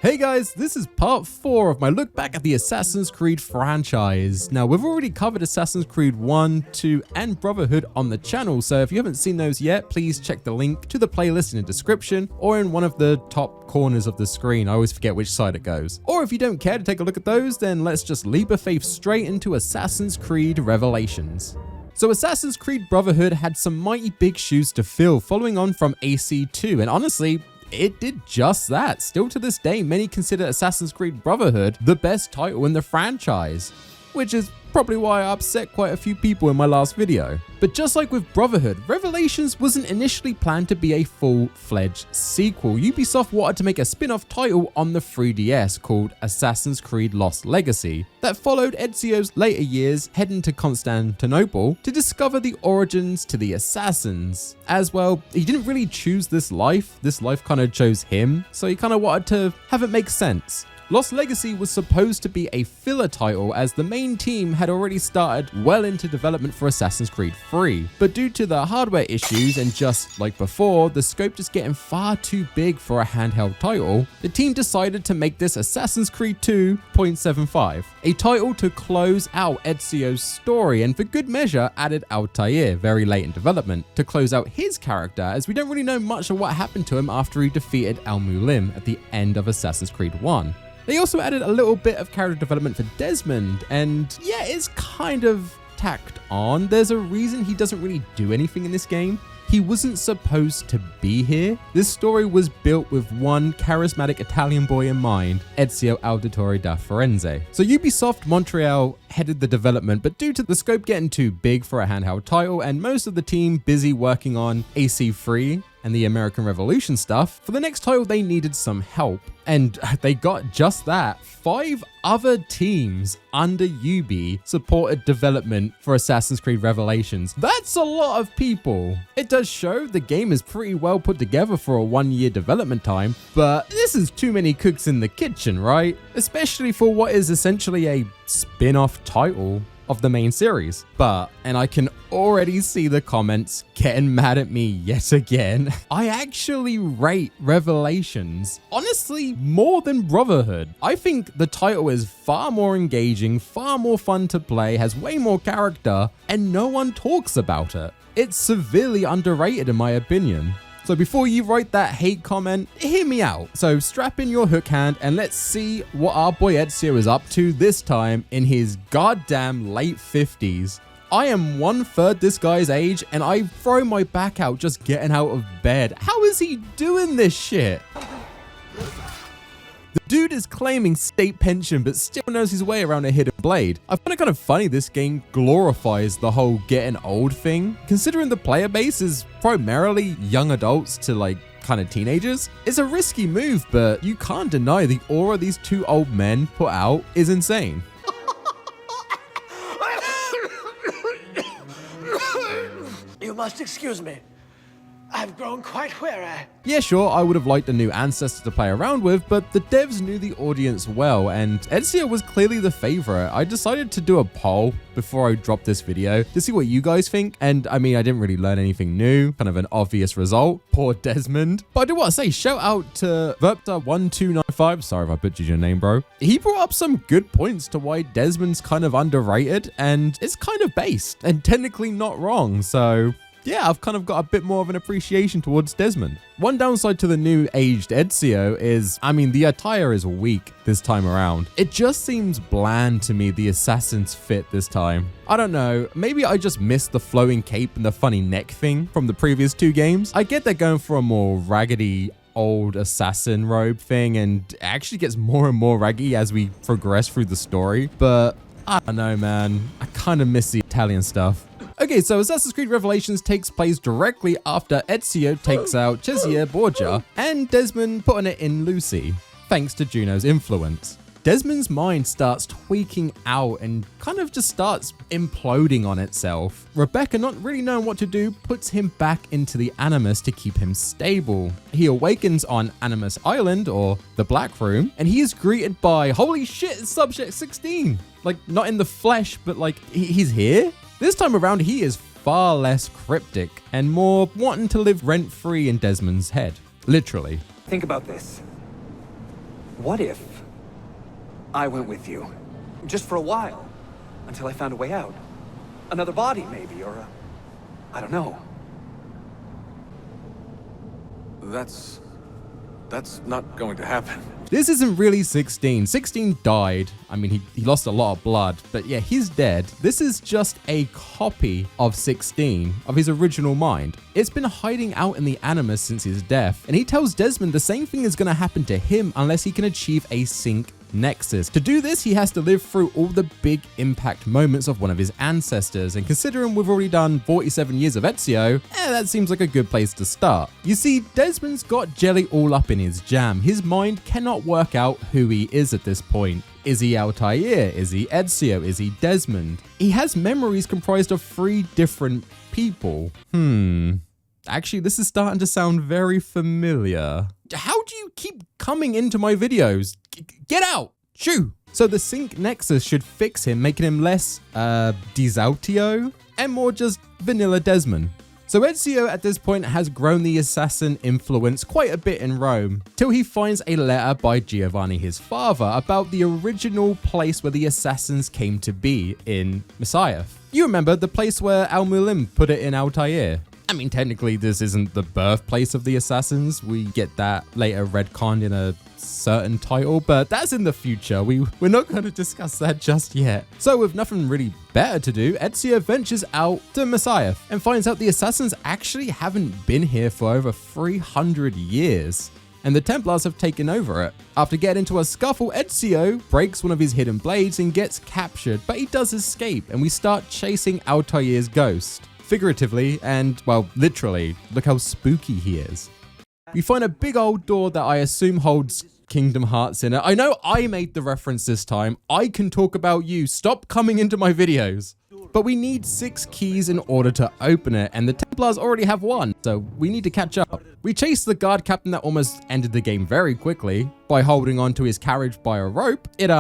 Hey guys, this is part 4 of my look back at the Assassin's Creed franchise. Now, we've already covered Assassin's Creed 1, 2, and Brotherhood on the channel, so if you haven't seen those yet, please check the link to the playlist in the description or in one of the top corners of the screen. I always forget which side it goes. Or if you don't care to take a look at those, then let's just leap of faith straight into Assassin's Creed Revelations. So Assassin's Creed Brotherhood had some mighty big shoes to fill following on from AC2, and honestly, it did just that. Still to this day, many consider Assassin's Creed Brotherhood the best title in the franchise, which is probably why I upset quite a few people in my last video. But just like with Brotherhood, Revelations wasn't initially planned to be a full-fledged sequel. Ubisoft wanted to make a spin-off title on the 3DS called Assassin's Creed Lost Legacy that followed Ezio's later years heading to Constantinople to discover the origins to the assassins. As well, he didn't really choose this life kind of chose him, so he kind of wanted to have it make sense. Lost Legacy was supposed to be a filler title as the main team had already started well into development for Assassin's Creed 3, but due to the hardware issues and just like before, the scope just getting far too big for a handheld title, the team decided to make this Assassin's Creed 2.75, a title to close out Ezio's story and for good measure added Altair very late in development to close out his character, as we don't really know much of what happened to him after he defeated Al Mulim at the end of Assassin's Creed 1. They also added a little bit of character development for Desmond, and yeah, it's kind of tacked on. There's a reason he doesn't really do anything in this game. He wasn't supposed to be here. This story was built with one charismatic Italian boy in mind, Ezio Auditore da Firenze. So Ubisoft Montreal headed the development, but due to the scope getting too big for a handheld title and most of the team busy working on AC3 and the American Revolution stuff, for the next title they needed some help. And they got just that. 5 other teams under Ubi supported development for Assassin's Creed Revelations. That's a lot of people. It does show the game is pretty well put together for a 1-year development time, but this is too many cooks in the kitchen, right? Especially for what is essentially a spin-off title of the main series. But, and I can already see the comments getting mad at me yet again, I actually rate Revelations honestly more than Brotherhood. I think the title is far more engaging, far more fun to play, has way more character, and no one talks about it. It's severely underrated in my opinion. So before you write that hate comment, hear me out. So strap in your hook hand and let's see what our boy Ezio is up to this time in his goddamn late 50s. I am 1/3 this guy's age and I throw my back out just getting out of bed. How is he doing this shit? The dude is claiming state pension but still knows his way around a hidden blade. I find it kind of funny this game glorifies the whole getting old thing, considering the player base is primarily young adults to like kind of teenagers. It's a risky move, but you can't deny the aura these 2 old men put out is insane. You must excuse me. I've grown quite weary. Yeah, sure, I would have liked a new ancestor to play around with, but the devs knew the audience well, and Ezio was clearly the favorite. I decided to do a poll before I dropped this video to see what you guys think, and I mean, I didn't really learn anything new, kind of an obvious result. Poor Desmond. But I do want to say, shout out to Verpta1295, sorry if I butchered your name, bro. He brought up some good points to why Desmond's kind of underrated, and it's kind of based, and technically not wrong, so yeah, I've kind of got a bit more of an appreciation towards Desmond. One downside to the new aged Ezio is, I mean, the attire is weak this time around. It just seems bland to me, the assassin's fit this time. I don't know, maybe I just missed the flowing cape and the funny neck thing from the previous 2 games. I get they're going for a more raggedy old assassin robe thing, and it actually gets more and more raggy as we progress through the story, but I don't know, man. I kind of miss the Italian stuff. Okay, so Assassin's Creed Revelations takes place directly after Ezio takes out Cesare Borgia and Desmond putting it in Lucy, thanks to Juno's influence. Desmond's mind starts tweaking out and kind of just starts imploding on itself. Rebecca, not really knowing what to do, puts him back into the Animus to keep him stable. He awakens on Animus Island, or the Black Room, and he is greeted by, holy shit, it's Subject 16! Like, not in the flesh, but like, he's here? This time around, he is far less cryptic and more wanting to live rent-free in Desmond's head. Literally. Think about this. What if I went with you? Just for a while. Until I found a way out. Another body, maybe, or I don't know. That's not going to happen. This isn't really 16. 16 died. I mean, he lost a lot of blood, but yeah, he's dead. This is just a copy of 16, of his original mind. It's been hiding out in the Animus since his death, and he tells Desmond the same thing is going to happen to him unless he can achieve a sync nexus. To do this, he has to live through all the big impact moments of one of his ancestors, and considering we've already done 47 years of Ezio, that seems like a good place to start. You see, Desmond's got jelly all up in his jam. His mind cannot work out who he is at this point. Is he Altair? Is he Ezio? Is he Desmond? He has memories comprised of 3 different people. Actually, this is starting to sound very familiar. How do you keep coming into my videos? Get out! Shoo! So the sync nexus should fix him, making him less, Desautio, and more just vanilla Desmond. So Ezio at this point has grown the assassin influence quite a bit in Rome, till he finds a letter by Giovanni, his father, about the original place where the assassins came to be in Masyaf. You remember the place where Al-Mulim put it in Altair? I mean, technically this isn't the birthplace of the assassins. We get that later retconned in a certain title, but that's in the future. We're not going to discuss that just yet. So with nothing really better to do, Ezio ventures out to Masyaf and finds out the assassins actually haven't been here for over 300 years. And the Templars have taken over it. After getting into a scuffle, Ezio breaks one of his hidden blades and gets captured, but he does escape, and we start chasing Altair's ghost. Figuratively and, well, literally. Look how spooky he is. We find a big old door that I assume holds Kingdom Hearts in it. I know I made the reference this time. I can talk about you. Stop coming into my videos. But we need 6 keys in order to open it, and the Templars already have 1, so we need to catch up. We chase the guard captain that almost ended the game very quickly by holding onto his carriage by a rope. It,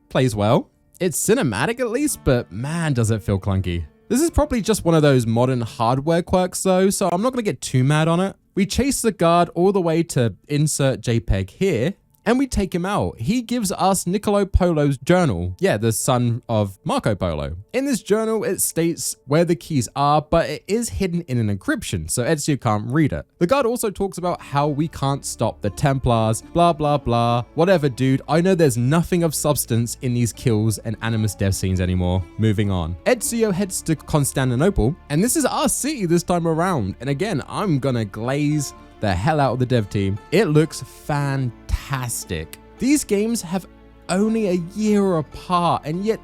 plays well. It's cinematic at least, but man, does it feel clunky. This is probably just one of those modern hardware quirks though, so I'm not going to get too mad on it. We chase the guard all the way to insert JPEG here, and we take him out. He gives us Nicolo Polo's journal. Yeah, the son of Marco Polo. In this journal, it states where the keys are, but it is hidden in an encryption, so Ezio can't read it. The guard also talks about how we can't stop the Templars, blah, blah, blah. Whatever, dude. I know there's nothing of substance in these kills and Animus death scenes anymore. Moving on. Ezio heads to Constantinople, and this is our city this time around. And again, I'm gonna glaze the hell out of the dev team. It looks fantastic. These games have only a year apart, and yet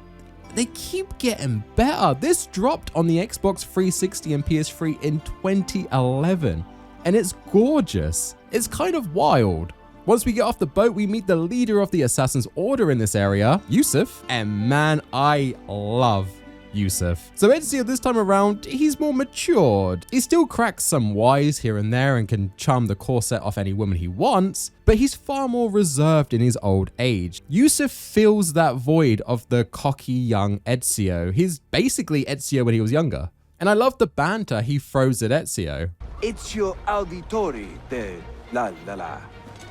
they keep getting better. This dropped on the Xbox 360 and PS3 in 2011, and it's gorgeous. It's kind of wild. Once we get off the boat, we meet the leader of the Assassin's Order in this area, Yusuf, and man, I love Yusuf. So Ezio this time around, he's more matured. He still cracks some wise here and there and can charm the corset off any woman he wants, but he's far more reserved in his old age. Yusuf fills that void of the cocky young Ezio. He's basically Ezio when he was younger. And I love the banter he throws at Ezio. Ezio Auditore de la.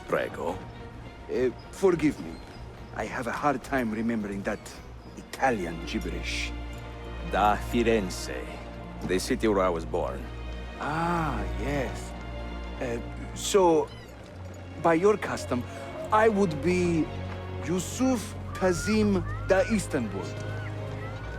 Prego. Forgive me. I have a hard time remembering that Italian gibberish. Da Firenze, the city where I was born. Ah, yes. So, by your custom, I would be Yusuf Tazim da Istanbul.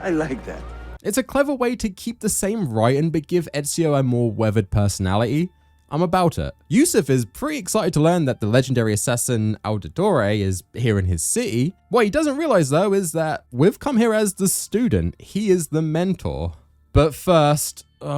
I like that. It's a clever way to keep the same writing but give Ezio a more weathered personality. I'm about it. Yusuf is pretty excited to learn that the legendary assassin Auditore is here in his city. What he doesn't realize though is that we've come here as the student. He is the mentor. But first, my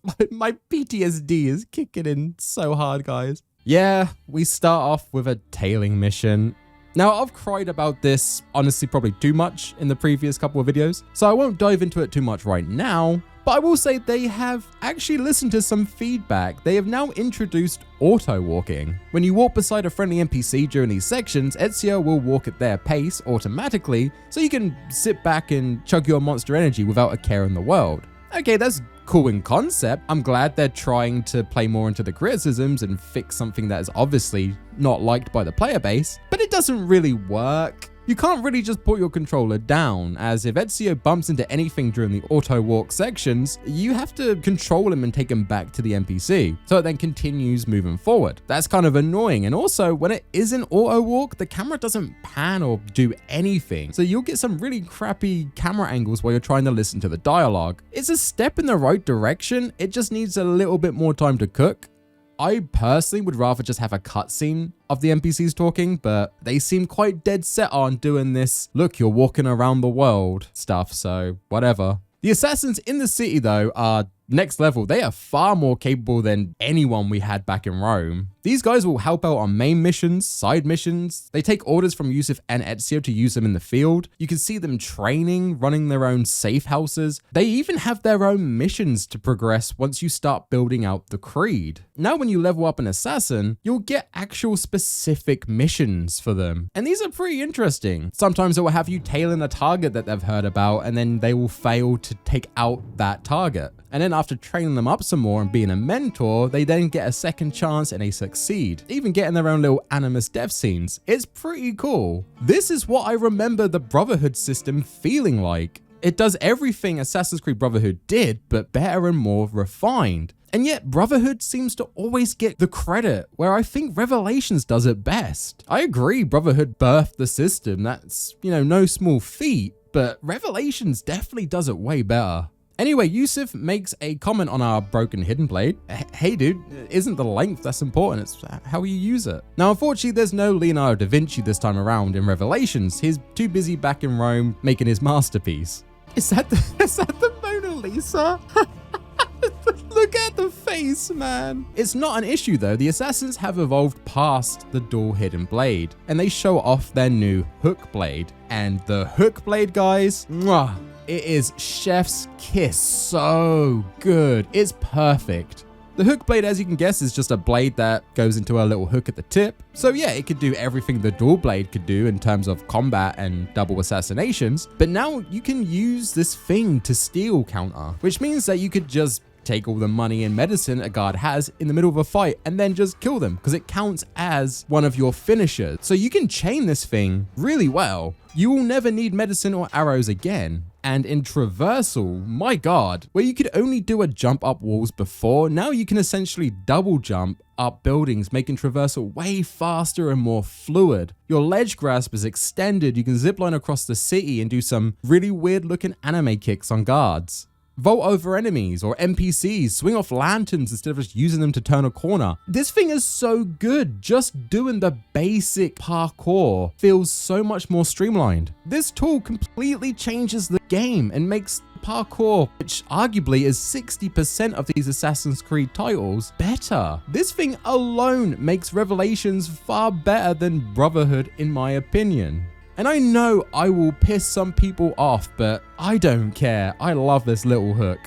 PTSD is kicking in so hard, guys. Yeah, we start off with a tailing mission. Now, I've cried about this, honestly, probably too much in the previous couple of videos, so I won't dive into it too much right now. But I will say they have actually listened to some feedback. They have now introduced auto-walking. When you walk beside a friendly NPC during these sections, Ezio will walk at their pace automatically, so you can sit back and chug your monster energy without a care in the world. Okay, that's cool in concept. I'm glad they're trying to play more into the criticisms and fix something that is obviously not liked by the player base, but it doesn't really work. You can't really just put your controller down, as if Ezio bumps into anything during the auto walk sections, you have to control him and take him back to the NPC, so it then continues moving forward. That's kind of annoying, and also when it is an auto walk, the camera doesn't pan or do anything, so you'll get some really crappy camera angles while you're trying to listen to the dialogue. It's a step in the right direction, it just needs a little bit more time to cook. I personally would rather just have a cutscene of the NPCs talking, but they seem quite dead set on doing this, look, you're walking around the world stuff, so whatever. The assassins in the city, though, are next level. They are far more capable than anyone we had back in Rome. These guys will help out on main missions, side missions. They take orders from Yusuf and Ezio to use them in the field. You can see them training, running their own safe houses. They even have their own missions to progress once you start building out the creed. Now when you level up an assassin, you'll get actual specific missions for them. And these are pretty interesting. Sometimes it will have you tailing a target that they've heard about, and then they will fail to take out that target. And then after training them up some more and being a mentor, they then get a second chance and they succeed, even getting their own little Animus death scenes. It's pretty cool. This is what I remember the Brotherhood system feeling like. It does everything Assassin's Creed Brotherhood did, but better and more refined. And yet Brotherhood seems to always get the credit, where I think Revelations does it best. I agree Brotherhood birthed the system, that's, no small feat, but Revelations definitely does it way better. Anyway, Yusuf makes a comment on our broken hidden blade. Hey dude, it isn't the length that's important, it's how you use it. Now unfortunately there's no Leonardo da Vinci this time around in Revelations. He's too busy back in Rome making his masterpiece. Is that the Mona Lisa? Look at the face, man. It's not an issue though. The assassins have evolved past the dual hidden blade and they show off their new Hookblade. And the Hookblade, guys, mwah, it is chef's kiss. So good. It's perfect. The Hookblade, as you can guess, is just a blade that goes into a little hook at the tip. So yeah, it could do everything the dual blade could do in terms of combat and double assassinations. But now you can use this thing to steal counter, which means that you could just take all the money and medicine a guard has in the middle of a fight and then just kill them because it counts as one of your finishers. So you can chain this thing really well. You will never need medicine or arrows again. And in traversal, my god, where you could only do a jump up walls before, now you can essentially double jump up buildings, making traversal way faster and more fluid. Your ledge grasp is extended, you can zipline across the city and do some really weird looking anime kicks on guards. Vault over enemies or NPCs, swing off lanterns instead of just using them to turn a corner. This thing is so good, just doing the basic parkour feels so much more streamlined. This tool completely changes the game and makes parkour, which arguably is 60% of these Assassin's Creed titles, better. This thing alone makes Revelations far better than Brotherhood in my opinion. And I know I will piss some people off, but I don't care. I love this little hook.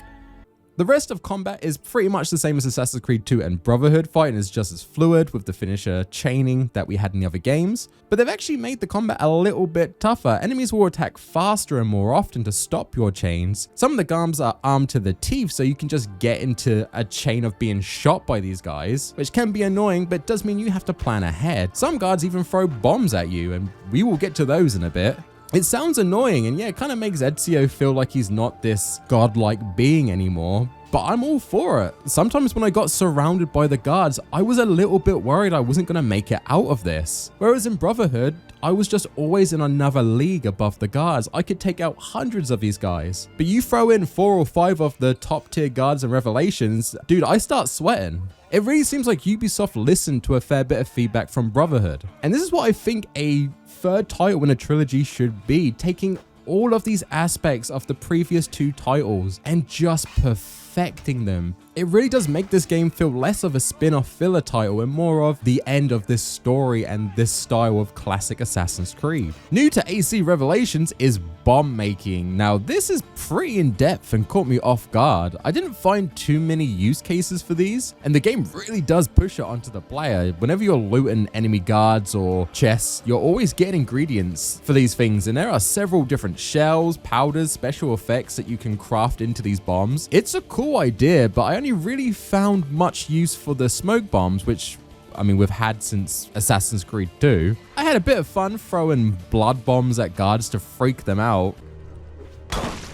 The rest of combat is pretty much the same as Assassin's Creed 2 and Brotherhood. Fighting is just as fluid with the finisher chaining that we had in the other games, but they've actually made the combat a little bit tougher. Enemies will attack faster and more often to stop your chains. Some of the guards are armed to the teeth, so you can just get into a chain of being shot by these guys, which can be annoying, but does mean you have to plan ahead. Some guards even throw bombs at you, and we will get to those in a bit. It sounds annoying, and yeah, it kind of makes Ezio feel like he's not this godlike being anymore, but I'm all for it. Sometimes when I got surrounded by the guards, I was a little bit worried I wasn't going to make it out of this. Whereas in Brotherhood, I was just always in another league above the guards. I could take out hundreds of these guys. But you throw in 4 or 5 of the top tier guards and Revelations, dude, I start sweating. It really seems like Ubisoft listened to a fair bit of feedback from Brotherhood. And this is what I think a third title in a trilogy should be, taking all of these aspects of the previous 2 titles and just perfecting them. It really does make this game feel less of a spin-off filler title and more of the end of this story and this style of classic Assassin's Creed. New to AC Revelations is bomb making. Now this is pretty in-depth and caught me off guard. I didn't find too many use cases for these, and the game really does push it onto the player. Whenever you're looting enemy guards or chests, you're always getting ingredients for these things, and there are several different shells, powders, special effects that you can craft into these bombs. It's a cool cool idea, but I only really found much use for the smoke bombs, which I mean, we've had since Assassin's Creed 2. I had a bit of fun throwing blood bombs at guards to freak them out.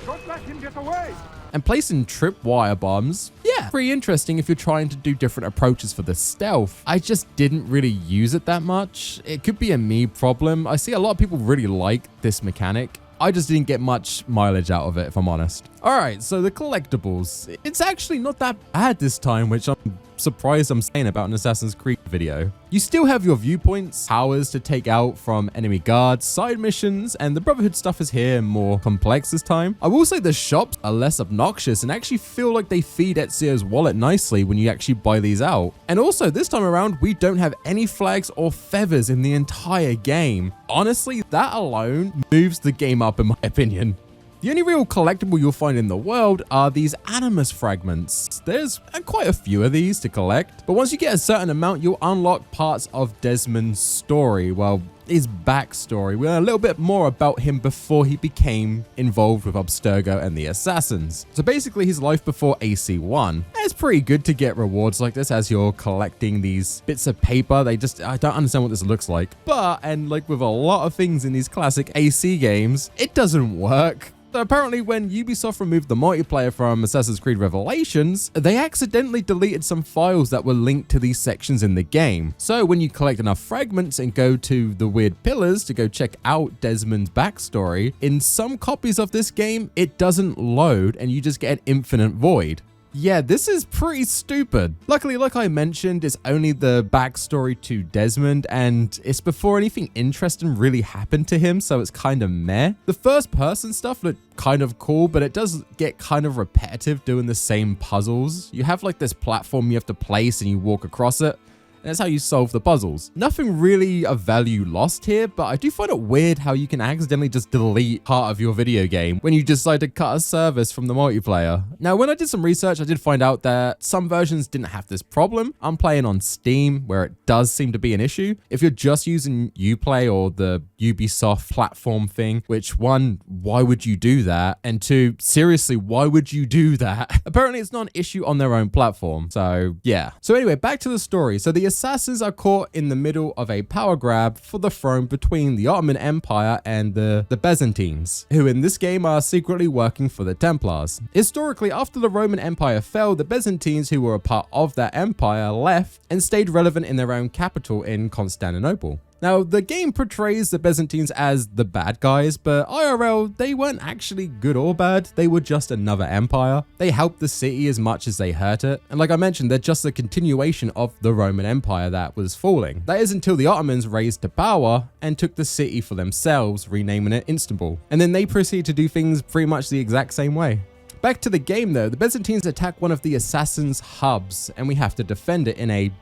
Don't let him get away! And placing tripwire bombs, yeah, pretty interesting if you're trying to do different approaches for the stealth. I just didn't really use it that much. It could be a me problem. I see a lot of people really like this mechanic. I just didn't get much mileage out of it, if I'm honest. All right, so the collectibles. It's actually not that bad this time, which I'm surprised I'm saying about an Assassin's Creed video. You still have your viewpoints, powers to take out from enemy guards, side missions, and the Brotherhood stuff is here and more complex this time. I will say the shops are less obnoxious and actually feel like they feed Ezio's wallet nicely when you actually buy these out. And also this time around, we don't have any flags or feathers in the entire game. Honestly, that alone moves the game up in my opinion. The only real collectible you'll find in the world are these Animus fragments. There's quite a few of these to collect, but once you get a certain amount, you'll unlock parts of Desmond's story. Well, his backstory. We learn a little bit more about him before he became involved with Abstergo and the Assassins. So basically his life before AC1. It's pretty good to get rewards like this as you're collecting these bits of paper. I don't understand what this looks like. But, and like with a lot of things in these classic AC games, it doesn't work. So apparently when Ubisoft removed the multiplayer from Assassin's Creed Revelations, they accidentally deleted some files that were linked to these sections in the game. So when you collect enough fragments and go to the weird pillars to go check out Desmond's backstory, in some copies of this game, it doesn't load and you just get an infinite void. Yeah, this is pretty stupid. Luckily, like I mentioned, it's only the backstory to Desmond and it's before anything interesting really happened to him, so it's kind of meh. The first person stuff looked kind of cool, but it does get kind of repetitive doing the same puzzles. You have like this platform you have to place and you walk across it. And that's how you solve the puzzles. Nothing really of value lost here, but I do find it weird how you can accidentally just delete part of your video game when you decide to cut a service from the multiplayer. Now, when I did some research, I did find out that some versions didn't have this problem. I'm playing on Steam, where it does seem to be an issue. If you're just using Uplay or the Ubisoft platform thing, which one, why would you do that? And two, seriously, why would you do that? Apparently, it's not an issue on their own platform. So yeah. So anyway, back to the story. So the assassins are caught in the middle of a power grab for the throne between the Ottoman Empire and the Byzantines, who in this game are secretly working for the Templars. Historically, after the Roman Empire fell, the Byzantines, who were a part of that empire, left and stayed relevant in their own capital in Constantinople. Now, the game portrays the Byzantines as the bad guys, but IRL, they weren't actually good or bad, they were just another empire. They helped the city as much as they hurt it, and like I mentioned, they're just a continuation of the Roman Empire that was falling. That is until the Ottomans raised to power and took the city for themselves, renaming it Istanbul. And then they proceeded to do things pretty much the exact same way. Back to the game though, the Byzantines attack one of the assassins' hubs, and we have to defend it in a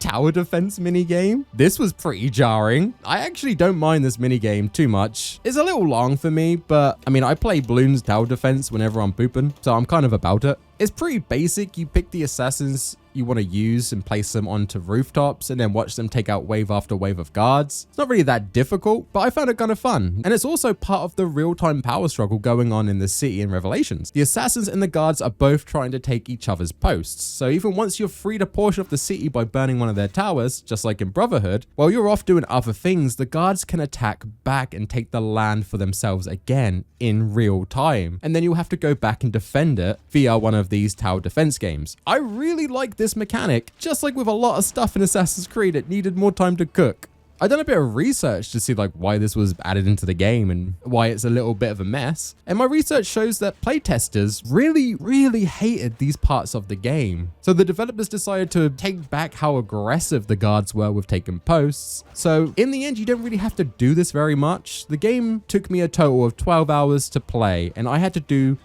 tower defense minigame. This was pretty jarring. I actually don't mind this minigame too much. It's a little long for me, but I mean, I play Bloons tower defense whenever I'm pooping, so I'm kind of about it. It's pretty basic. You pick the assassins you want to use and place them onto rooftops and then watch them take out wave after wave of guards. It's not really that difficult, but I found it kind of fun. And it's also part of the real-time power struggle going on in the city in Revelations. The assassins and the guards are both trying to take each other's posts. So even once you've freed a portion of the city by burning one of their towers, just like in Brotherhood, while you're off doing other things, the guards can attack back and take the land for themselves again in real time. And then you'll have to go back and defend it via one of these tower defense games. I really like this mechanic. Just like with a lot of stuff in Assassin's Creed, it needed more time to cook. I done a bit of research to see like why this was added into the game and why it's a little bit of a mess. And my research shows that playtesters really hated these parts of the game. So the developers decided to take back how aggressive the guards were with taking posts. So in the end, you don't really have to do this very much. The game took me a total of 12 hours to play and I had to do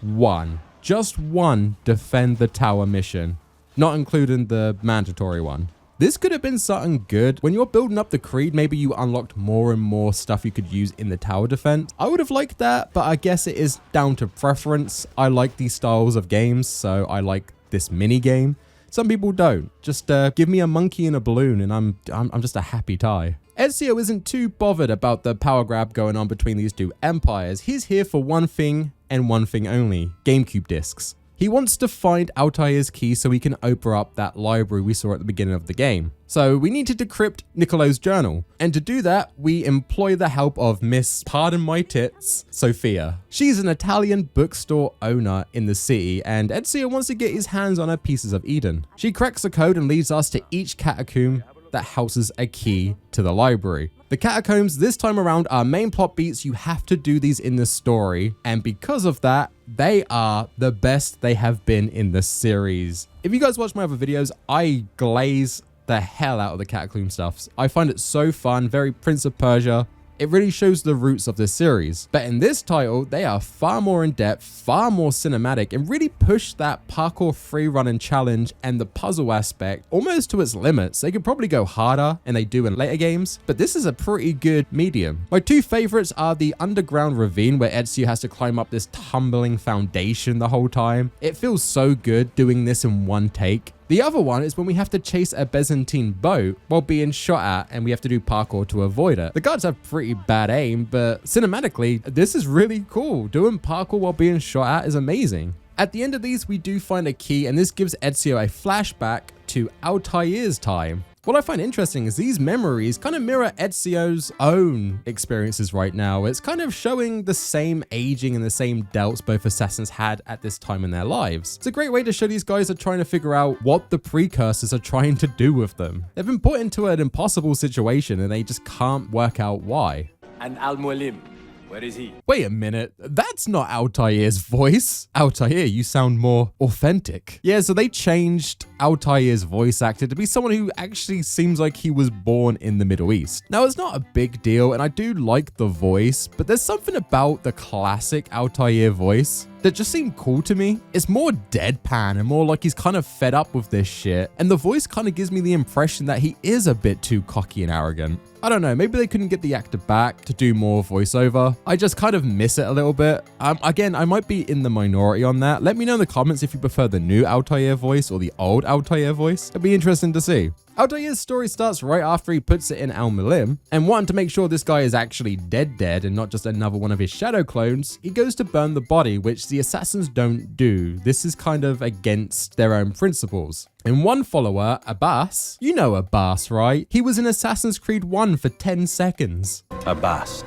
just one defend the tower mission, not including the mandatory one. This could have been something good. When you're building up the Creed, maybe you unlocked more and more stuff you could use in the tower defense. I would have liked that, but I guess it is down to preference. I like these styles of games, so I like this mini game. Some people don't. Just give me a monkey in a balloon and I'm just a happy tie. Ezio isn't too bothered about the power grab going on between these two empires. He's here for one thing and one thing only: GameCube discs. He wants to find Altair's key so he can open up that library we saw at the beginning of the game. So we need to decrypt Nicolo's journal. And to do that, we employ the help of Miss, pardon my tits, Sophia. She's an Italian bookstore owner in the city, and Ezio wants to get his hands on her pieces of Eden. She cracks the code and leads us to each catacomb that houses a key to the library. The catacombs this time around are main plot beats. You have to do these in the story, and because of that, they are the best they have been in the series. If you guys watch my other videos, I glaze the hell out of the catacomb stuffs. I find it so fun, very Prince of Persia. It really shows the roots of this series. But in this title, they are far more in depth, far more cinematic, and really push that parkour free run and challenge and the puzzle aspect almost to its limits. They could probably go harder, and they do in later games, but this is a pretty good medium. My two favorites are the underground ravine where Ezio has to climb up this tumbling foundation the whole time. It feels so good doing this in one take. The other one is when we have to chase a Byzantine boat while being shot at, and we have to do parkour to avoid it. The guards have pretty bad aim, but cinematically, this is really cool. Doing parkour while being shot at is amazing. At the end of these, we do find a key, and this gives Ezio a flashback to Altair's time. What I find interesting is these memories kind of mirror Ezio's own experiences right now. It's kind of showing the same aging and the same doubts both assassins had at this time in their lives. It's a great way to show these guys are trying to figure out what the precursors are trying to do with them. They've been put into an impossible situation and they just can't work out why. And Al-Mualim, where is he? Wait a minute, that's not Altair's voice. Altair, you sound more authentic. Yeah, so they changed Altair's voice actor to be someone who actually seems like he was born in the Middle East. Now, it's not a big deal, and I do like the voice, but there's something about the classic Altair voice that just seemed cool to me. It's more deadpan and more like he's kind of fed up with this shit, and the voice kind of gives me the impression that he is a bit too cocky and arrogant. I don't know, maybe they couldn't get the actor back to do more voiceover. I just kind of miss it a little bit. Again, I might be in the minority on that. Let me know in the comments if you prefer the new Altair voice or the old Altair voice. It'd be interesting to see. Altair's story starts right after he puts it in Al-Mualim, and wanting to make sure this guy is actually dead and not just another one of his shadow clones, he goes to burn the body, which the assassins don't do. This is kind of against their own principles. And one follower, Abbas, you know Abbas, right? He was in Assassin's Creed 1 for 10 seconds. Abbas,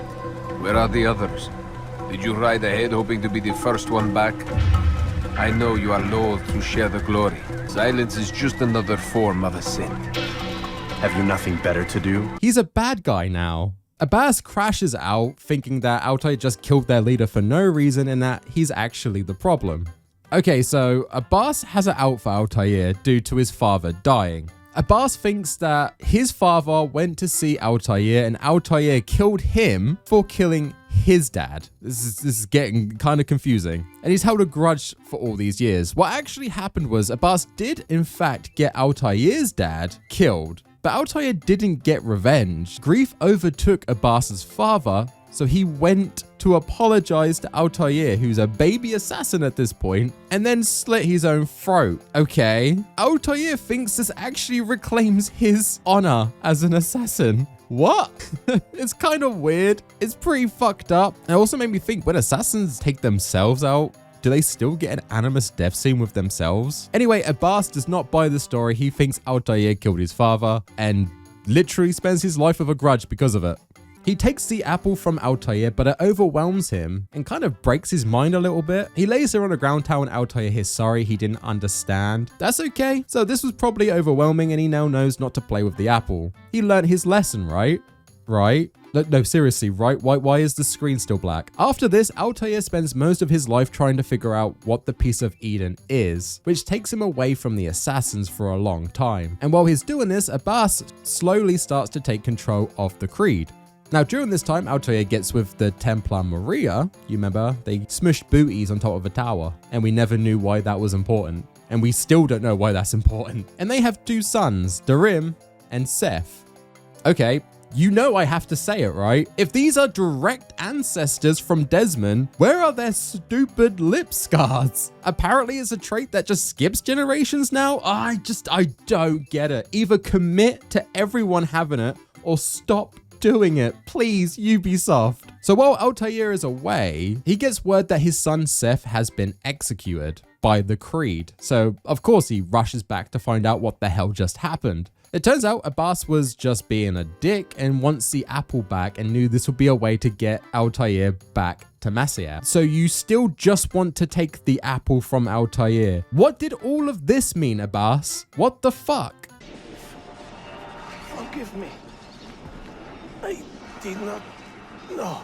where are the others? Did you ride ahead hoping to be the first one back? I know you are loath to share the glory. Silence is just another form of a sin. Have you nothing better to do? He's a bad guy now. Abbas crashes out, thinking that Altair just killed their leader for no reason and that he's actually the problem. Okay, so Abbas has it out for Altair due to his father dying. Abbas thinks that his father went to see Altair and Altair killed him for killing his dad. This is getting kind of confusing. And he's held a grudge for all these years. What actually happened was Abbas did in fact get Altair's dad killed, but Altair didn't get revenge. Grief overtook Abbas's father, so he went to apologize to Altair, who's a baby assassin at this point, and then slit his own throat. Okay. Altair thinks this actually reclaims his honor as an assassin. What? It's kind of weird. It's pretty fucked up. It also made me think, when assassins take themselves out, do they still get an Animus death scene with themselves? Anyway, Abbas does not buy the story. He thinks Altair killed his father and literally spends his life with a grudge because of it. He takes the apple from Altair, but it overwhelms him and kind of breaks his mind a little bit. He lays her on a ground towel and Altair is sorry he didn't understand. That's okay. So this was probably overwhelming and he now knows not to play with the apple. He learned his lesson, right? Right? No, seriously, right? Why is the screen still black? After this, Altair spends most of his life trying to figure out what the piece of Eden is, which takes him away from the assassins for a long time. And while he's doing this, Abbas slowly starts to take control of the Creed. Now, during this time, Altair gets with the Templar Maria. You remember? They smushed booties on top of a tower, and we never knew why that was important. And we still don't know why that's important. And they have two sons, Darim and Seth. Okay, you know I have to say it, right? If these are direct ancestors from Desmond, where are their stupid lip scars? Apparently it's a trait that just skips generations now. I don't get it. Either commit to everyone having it or stop doing it, please, Ubisoft. So while Altair is away, he gets word that his son Seth has been executed by the Creed. So of course he rushes back to find out what the hell just happened. It turns out Abbas was just being a dick and wants the apple back and knew this would be a way to get Altair back to Masyaf. So you still just want to take the apple from Altair. What did all of this mean, Abbas? What the fuck? Forgive me. I did not know.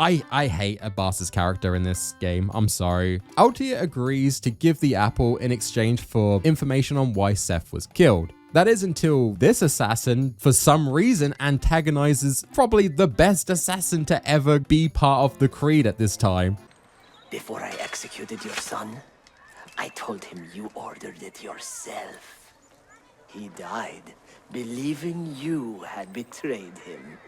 I hate Abbas's character in this game. I'm sorry. Altair agrees to give the apple in exchange for information on why Seth was killed. That is until this assassin, for some reason, antagonizes probably the best assassin to ever be part of the Creed at this time. Before I executed your son, I told him you ordered it yourself. He died, believing you had betrayed him.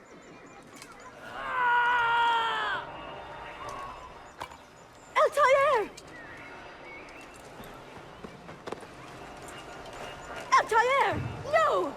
Altair! Altair! No!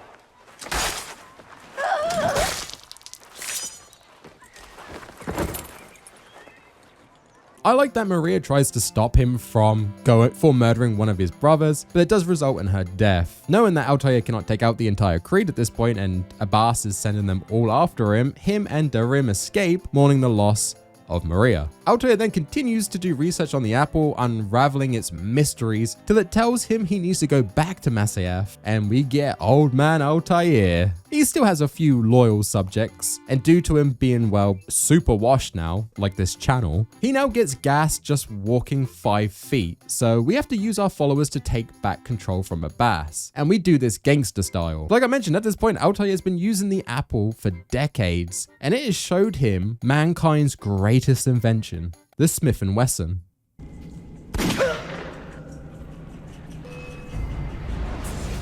I like that Maria tries to stop him from murdering one of his brothers, but it does result in her death. Knowing that Altair cannot take out the entire Creed at this point and Abbas is sending them all after him and Darim escape, mourning the loss of Maria. Altair then continues to do research on the apple, unraveling its mysteries till it tells him he needs to go back to Masyaf, and we get old man Altair. He still has a few loyal subjects, and due to him being, well, super washed now, like this channel, he now gets gassed just walking 5 feet, so we have to use our followers to take back control from Abbas, and we do this gangster style. Like I mentioned, at this point, Altair has been using the apple for decades, and it has showed him mankind's greatest invention, the Smith & Wesson.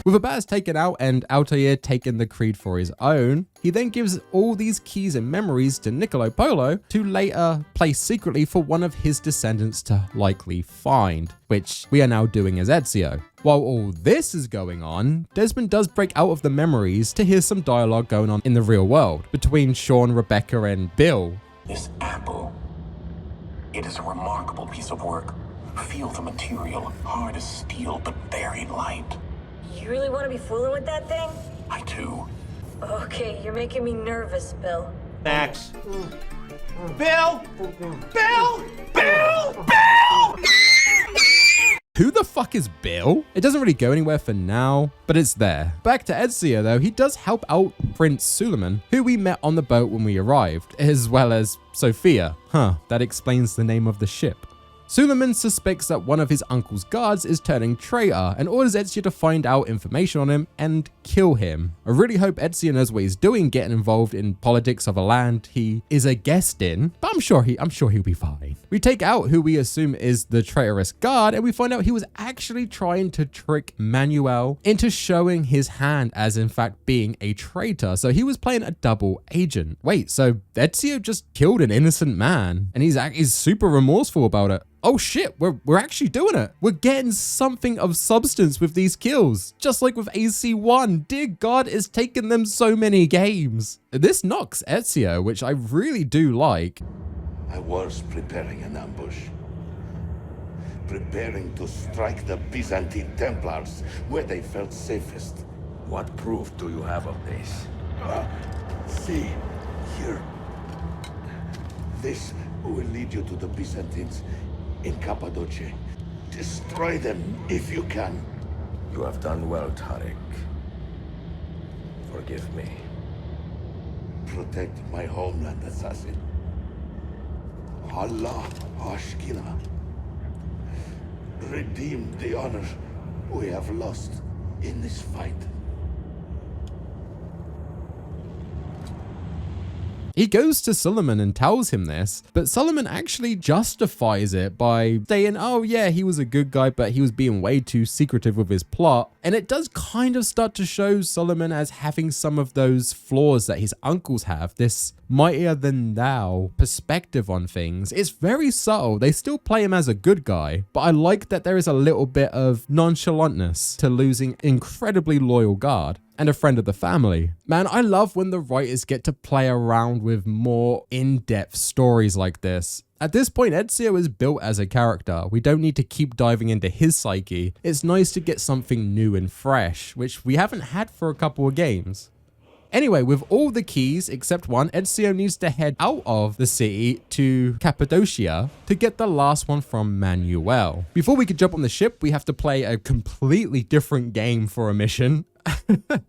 With Abbas taken out and Altair taking the Creed for his own, he then gives all these keys and memories to Nicolo Polo to later place secretly for one of his descendants to likely find, which we are now doing as Ezio. While all this is going on, Desmond does break out of the memories to hear some dialogue going on in the real world between Sean, Rebecca, and Bill. This apple, it is a remarkable piece of work. Feel the material, hard as steel, but very light. You really want to be fooling with that thing? I do. Okay, you're making me nervous, Bill. Max. Bill! Bill! Bill! Bill! Who the fuck is Bill? It doesn't really go anywhere for now, but it's there. Back to Ezio though, he does help out Prince Suleiman, who we met on the boat when we arrived, as well as Sophia. That explains the name of the ship. Suleiman suspects that one of his uncle's guards is turning traitor and orders Ezio to find out information on him and kill him. I really hope Ezio knows what he's doing getting involved in politics of a land he is a guest in, but I'm sure he'll be fine. We take out who we assume is the traitorous guard and we find out he was actually trying to trick Manuel into showing his hand as in fact being a traitor. So he was playing a double agent. Wait, so Ezio just killed an innocent man and he's super remorseful about it. Oh shit, we're actually doing it. We're getting something of substance with these kills. Just like with AC1, dear God, it's taken them so many games. This knocks Ezio, which I really do like. I was preparing an ambush. Preparing to strike the Byzantine Templars where they felt safest. What proof do you have of this? See, here. This will lead you to the Byzantines in Cappadocia. Destroy them if you can. You have done well, Tarik. Forgive me. Protect my homeland, assassin. Allah Ashkina. Redeem the honor we have lost in this fight. He goes to Suleiman and tells him this, but Suleiman actually justifies it by saying, oh yeah, he was a good guy, but he was being way too secretive with his plot. And it does kind of start to show Suleiman as having some of those flaws that his uncles have, this mightier than thou perspective on things. It's very subtle. They still play him as a good guy, but I like that there is a little bit of nonchalantness to losing incredibly loyal guard. and a friend of the family. Man, I love when the writers get to play around with more in-depth stories like this. At this point, Ezio is built as a character. We don't need to keep diving into his psyche. It's nice to get something new and fresh, which we haven't had for a couple of games. Anyway, with all the keys except one, Ezio needs to head out of the city to Cappadocia to get the last one from Manuel. Before we could jump on the ship, we have to play a completely different game for a mission.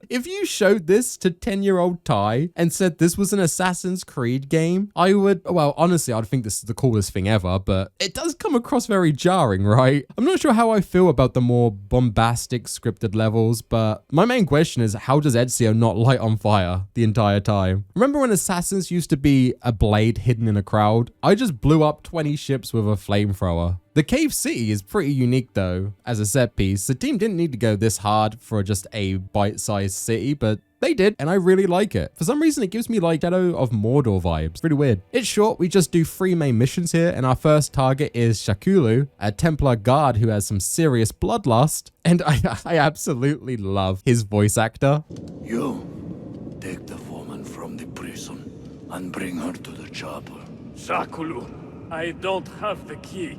If you showed this to 10-year-old Ty and said this was an Assassin's Creed game, I would, well, honestly, I'd think this is the coolest thing ever, but it does come across very jarring, right? I'm not sure how I feel about the more bombastic scripted levels, but my main question is, how does Ezio not light on fire the entire time? Remember when Assassins used to be a blade hidden in a crowd? I just blew up 20 ships with a flamethrower. The cave city is pretty unique though, as a set piece. The team didn't need to go this hard for just a bite-sized city, but they did, and I really like it. For some reason, it gives me like Shadow of Mordor vibes. Pretty weird. It's short, we just do 3 main missions here, and our first target is Shakulu, a Templar guard who has some serious bloodlust, and I absolutely love his voice actor. You take the woman from the prison and bring her to the chapel. Shakulu, I don't have the key.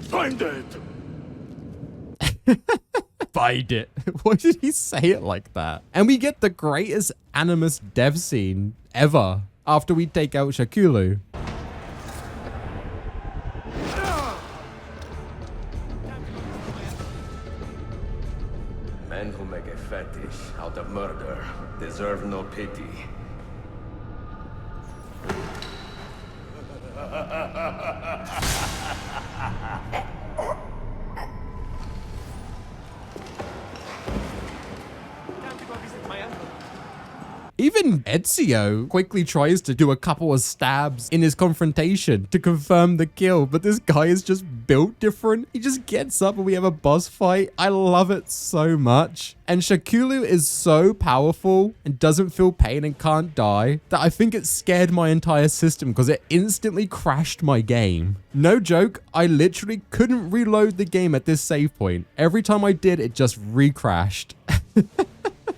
Find it! Find it. Why did he say it like that? And we get the greatest Animus dev scene ever after we take out Shakulu. Men who make a fetish out of murder deserve no pity. Even Ezio quickly tries to do a couple of stabs in his confrontation to confirm the kill, but this guy is just built different. He just gets up and we have a boss fight. I love it so much. And Shakulu is so powerful and doesn't feel pain and can't die that I think it scared my entire system because it instantly crashed my game. No joke, I literally couldn't reload the game at this save point. Every time I did, it just re-crashed.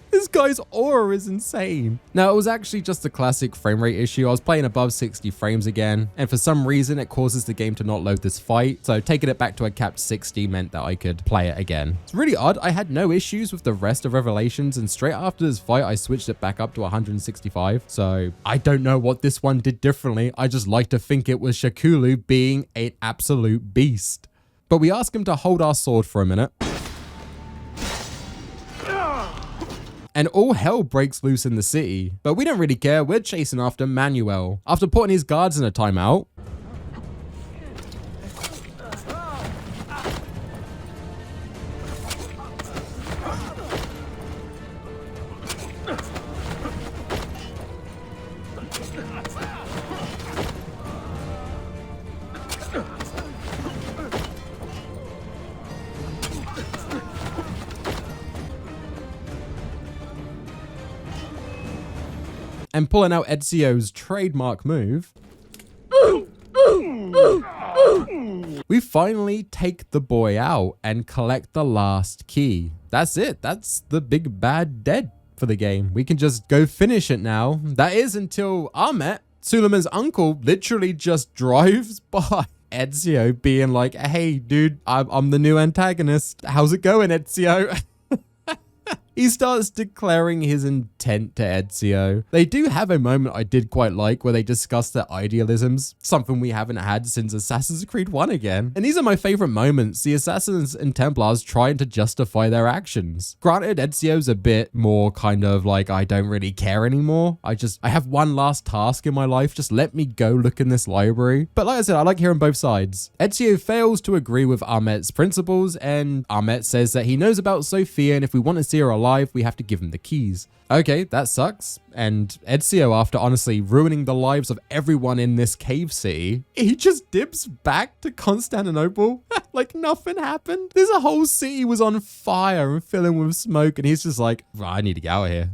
This guy's aura is insane. Now, it was actually just a classic frame rate issue. I was playing above 60 frames again, and for some reason, it causes the game to not load this fight. So taking it back to a capped 60 meant that I could play it again. It's really odd. I had no issues with the rest of Revelations, and straight after this fight, I switched it back up to 165. So I don't know what this one did differently. I just like to think it was Shakulu being an absolute beast. But we ask him to hold our sword for a minute. And all hell breaks loose in the city. But we don't really care, we're chasing after Manuel. After putting his guards in a timeout, and pulling out Ezio's trademark move, we finally take the boy out and collect the last key. That's it. That's the big bad dead for the game. We can just go finish it now. That is until Ahmet, Suleiman's uncle, literally just drives by Ezio being like, hey, dude, I'm the new antagonist. How's it going, Ezio? He starts declaring his intent to Ezio. They do have a moment I did quite like where they discuss their idealisms, something we haven't had since Assassin's Creed 1 again. And these are my favorite moments, the Assassins and Templars trying to justify their actions. Granted, Ezio's a bit more kind of like, I don't really care anymore. I have one last task in my life, just let me go look in this library. But like I said, I like hearing both sides. Ezio fails to agree with Ahmet's principles, and Ahmet says that he knows about Sophia, and if we want to see her alive, we have to give him the keys. Okay, that sucks. And Ezio, after honestly ruining the lives of everyone in this cave city, he just dips back to Constantinople like nothing happened. This whole city was on fire and filling with smoke, and he's just like, I need to get out of here.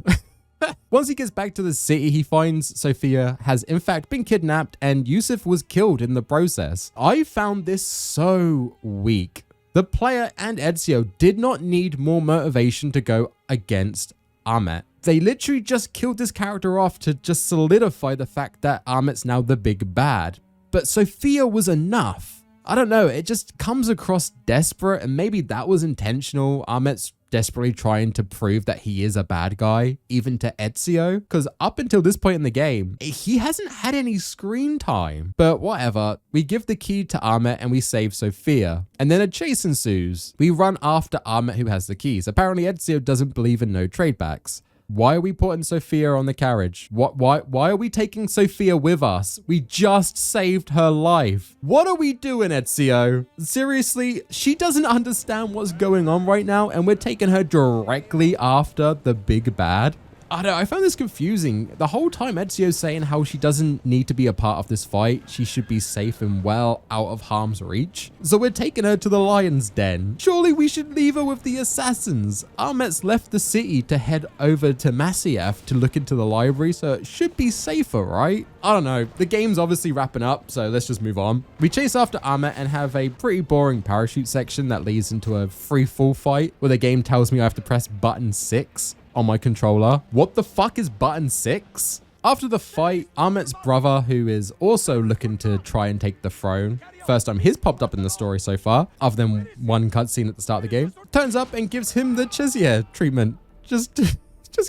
Once he gets back to the city, he finds Sophia has in fact been kidnapped and Yusuf was killed in the process. I found this so weak. The player and Ezio did not need more motivation to go against Ahmet. They literally just killed this character off to just solidify the fact that Ahmet's now the big bad. But Sophia was enough. I don't know, it just comes across desperate, and maybe that was intentional. Ahmet's desperately trying to prove that he is a bad guy, even to Ezio, because up until this point in the game, he hasn't had any screen time. But whatever, we give the key to Ahmet and we save Sophia. And then a chase ensues. We run after Ahmet, who has the keys. Apparently Ezio doesn't believe in no tradebacks. Why are we putting Sophia on the carriage? Why are we taking Sophia with us? We just saved her life. What are we doing, Ezio? Seriously, she doesn't understand what's going on right now, and we're taking her directly after the big bad. I don't know, I found this confusing. The whole time Ezio's saying how she doesn't need to be a part of this fight. She should be safe and well out of harm's reach. So we're taking her to the lion's den. Surely we should leave her with the assassins. Ahmet's left the city to head over to Masyaf to look into the library, so it should be safer, right? I don't know. The game's obviously wrapping up, so let's just move on. We chase after Ahmet and have a pretty boring parachute section that leads into a free fall fight where the game tells me I have to press button 6 on my controller. What the fuck is button 6? After the fight, Ahmet's brother, who is also looking to try and take the throne, first time he's popped up in the story so far, other than one cutscene at the start of the game, turns up and gives him the Chesier treatment. Just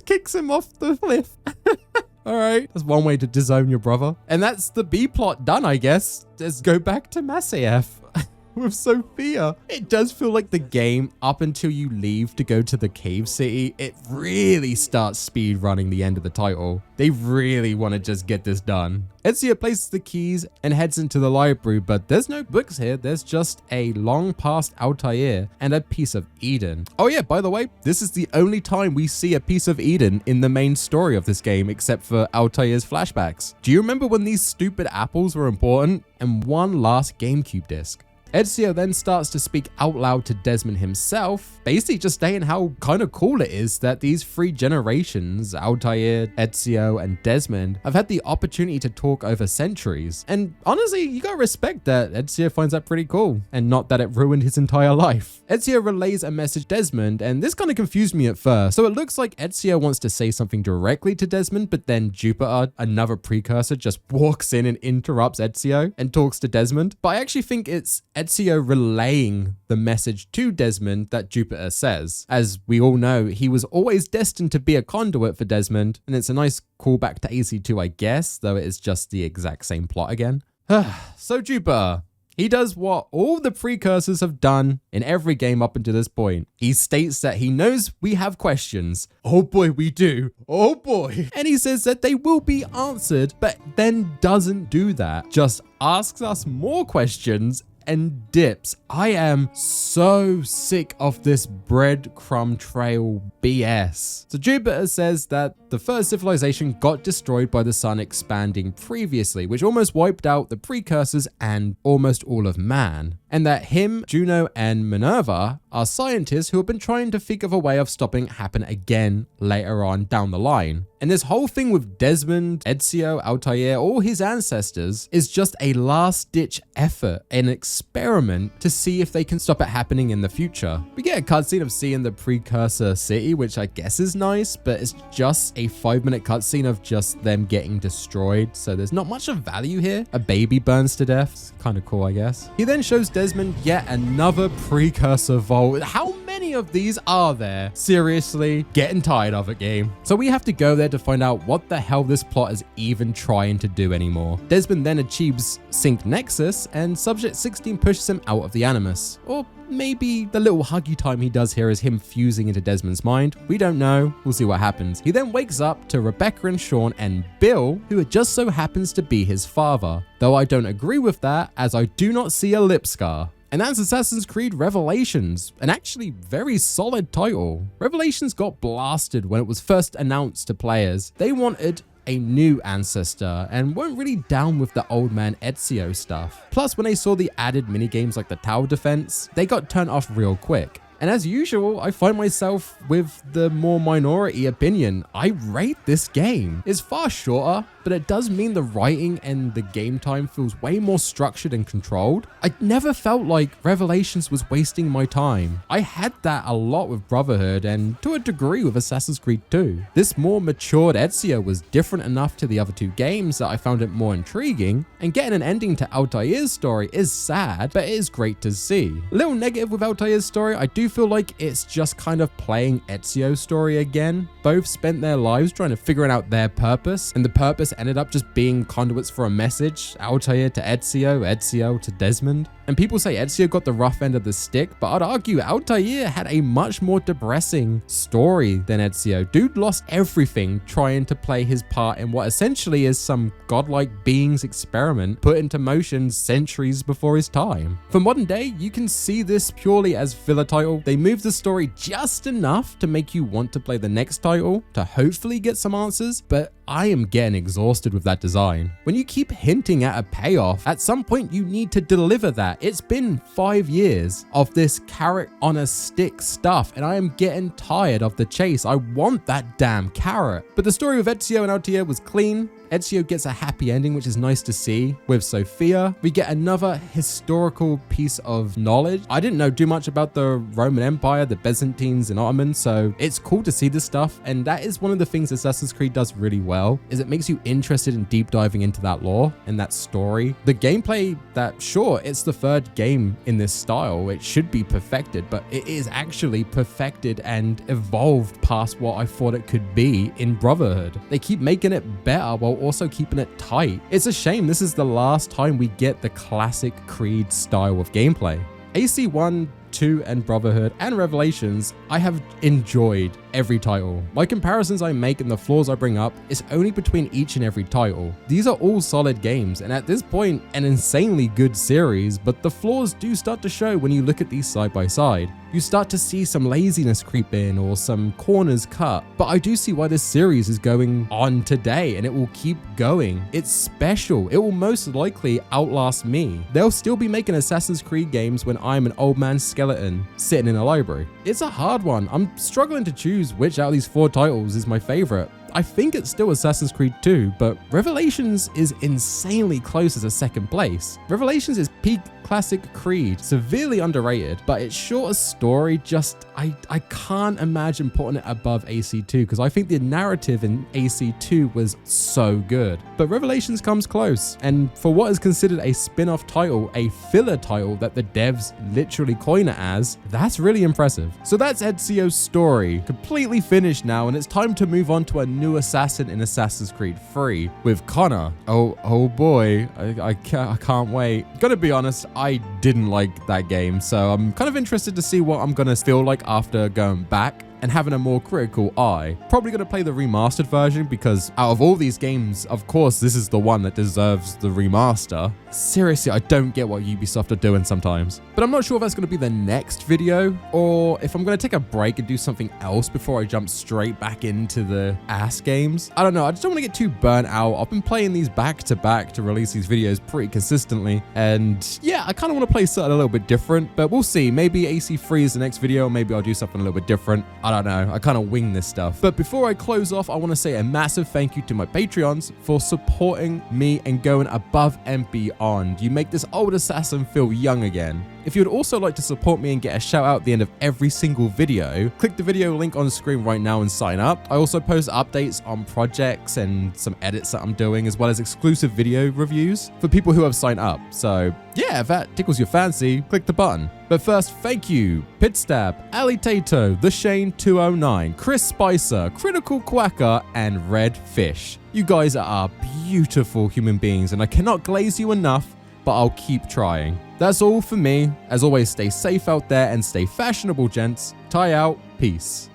kicks him off the cliff. All right, that's one way to disown your brother. And that's the B plot done, I guess. Let's go back to Masyaf. With Sophia. It does feel like the game, up until you leave to go to the cave city, it really starts speed running the end of the title. They really want to just get this done. Ezio places the keys and heads into the library, but there's no books here. There's just a long past Altair and a piece of Eden. Oh yeah, by the way, this is the only time we see a piece of Eden in the main story of this game, except for Altair's flashbacks. Do you remember when these stupid apples were important? And one last GameCube disc. Ezio then starts to speak out loud to Desmond himself, basically just stating how kind of cool it is that these 3 generations, Altair, Ezio, and Desmond, have had the opportunity to talk over centuries. And honestly, you gotta respect that Ezio finds that pretty cool, and not that it ruined his entire life. Ezio relays a message to Desmond, and this kind of confused me at first. So it looks like Ezio wants to say something directly to Desmond, but then Jupiter, another precursor, just walks in and interrupts Ezio and talks to Desmond. But I actually think it's Ezio relaying the message to Desmond that Jupiter says. As we all know, he was always destined to be a conduit for Desmond, and it's a nice callback to AC2, I guess, though it is just the exact same plot again. So Jupiter, he does what all the precursors have done in every game up until this point. He states that he knows we have questions. Oh boy, we do. Oh boy. And he says that they will be answered, but then doesn't do that. Just asks us more questions and dips. I am so sick of this breadcrumb trail BS. So Jupiter says that the first civilization got destroyed by the sun expanding previously, which almost wiped out the precursors and almost all of man. And that him, Juno, and Minerva are scientists who have been trying to think of a way of stopping it happen again later on down the line. And this whole thing with Desmond, Ezio, Altair, all his ancestors is just a last-ditch effort, an experiment to see if they can stop it happening in the future. We get a cutscene of seeing the precursor city, which I guess is nice, but it's just a 5-minute cutscene of just them getting destroyed, so there's not much of value here. A baby burns to death. It's kind of cool, I guess. He then shows Desmond yet another precursor vault. How many of these are there? Seriously, getting tired of it, game. So we have to go there to find out what the hell this plot is even trying to do anymore. Desmond then achieves Sync Nexus, and Subject 16 pushes him out of the Animus. Or maybe the little huggy time he does here is him fusing into Desmond's mind. We don't know. We'll see what happens. He then wakes up to Rebecca and Sean and Bill, who it just so happens to be his father. Though I don't agree with that, as I do not see a lip scar. And that's Assassin's Creed Revelations, an actually very solid title. Revelations got blasted when it was first announced to players. They wanted a new ancestor and weren't really down with the old man Ezio stuff. Plus, when they saw the added minigames like the tower defense, they got turned off real quick. And as usual, I find myself with the more minority opinion. I rate this game. It's far shorter, but it does mean the writing and the game time feels way more structured and controlled. I never felt like Revelations was wasting my time. I had that a lot with Brotherhood and to a degree with Assassin's Creed 2. This more matured Ezio was different enough to the other two games that I found it more intriguing, and getting an ending to Altair's story is sad, but it is great to see. A little negative with Altair's story, I do feel like it's just kind of playing Ezio's story again. Both spent their lives trying to figure out their purpose, and the purpose ended up just being conduits for a message. Altair to Ezio, Ezio to Desmond. And people say Ezio got the rough end of the stick, but I'd argue Altair had a much more depressing story than Ezio. Dude lost everything trying to play his part in what essentially is some godlike being's experiment put into motion centuries before his time. For modern day, you can see this purely as filler title. They moved the story just enough to make you want to play the next title to hopefully get some answers, but I am getting exhausted with that design. When you keep hinting at a payoff, at some point you need to deliver that. It's been 5 years of this carrot on a stick stuff, and I am getting tired of the chase. I want that damn carrot. But the story of Ezio and Altair was clean. Ezio gets a happy ending, which is nice to see. With Sophia, we get another historical piece of knowledge. I didn't know too much about the Roman Empire, the Byzantines and Ottomans, so it's cool to see this stuff. And that is one of the things Assassin's Creed does really well, is it makes you interested in deep diving into that lore and that story. The gameplay, that sure, it's the third game in this style. It should be perfected, but it is actually perfected and evolved past what I thought it could be in Brotherhood. They keep making it better while also keeping it tight. It's a shame this is the last time we get the classic Creed style of gameplay. AC1, 2, and Brotherhood and Revelations, I have enjoyed every title. My comparisons I make and the flaws I bring up is only between each and every title. These are all solid games, and at this point, an insanely good series, but the flaws do start to show when you look at these side by side. You start to see some laziness creep in or some corners cut, but I do see why this series is going on today, and it will keep going. It's special. It will most likely outlast me. They'll still be making Assassin's Creed games when I'm an old man skeleton sitting in a library. It's a hard one. I'm struggling to choose which out of these 4 titles is my favorite. I think it's still Assassin's Creed 2, but Revelations is insanely close as a second place. Revelations is peak classic Creed, severely underrated, but its shorter story just, I can't imagine putting it above AC2 because I think the narrative in AC2 was so good. But Revelations comes close, and for what is considered a spin-off title, a filler title that the devs literally coin it as, that's really impressive. So that's Ezio's story, completely finished now, and it's time to move on to a new assassin in Assassin's Creed 3 with Connor. Oh boy, I can't wait. Gotta be honest, I didn't like that game, so I'm kind of interested to see what I'm gonna feel like after going back and having a more critical eye. Probably going to play the remastered version because out of all these games, of course, this is the one that deserves the remaster. Seriously, I don't get what Ubisoft are doing sometimes. But I'm not sure if that's going to be the next video or if I'm going to take a break and do something else before I jump straight back into the ass games. I don't know. I just don't want to get too burnt out. I've been playing these back to back to release these videos pretty consistently. And yeah, I kind of want to play something a little bit different, but we'll see. Maybe AC3 is the next video. Maybe I'll do something a little bit different. I don't know. I kind of wing this stuff. But before I close off, I want to say a massive thank you to my Patreons for supporting me and going above and beyond. You make this old assassin feel young again. If you'd also like to support me and get a shout out at the end of every single video, click the video link on the screen right now and sign up. I also post updates on projects and some edits that I'm doing, as well as exclusive video reviews for people who have signed up. So yeah, if that tickles your fancy, click the button. But first, thank you, Pitstab, Ali Tato, The Shane 209, Chris Spicer, Critical Quacker, and Red Fish. You guys are beautiful human beings, and I cannot glaze you enough, but I'll keep trying. That's all for me. As always, stay safe out there and stay fashionable, gents. Tie out. Peace.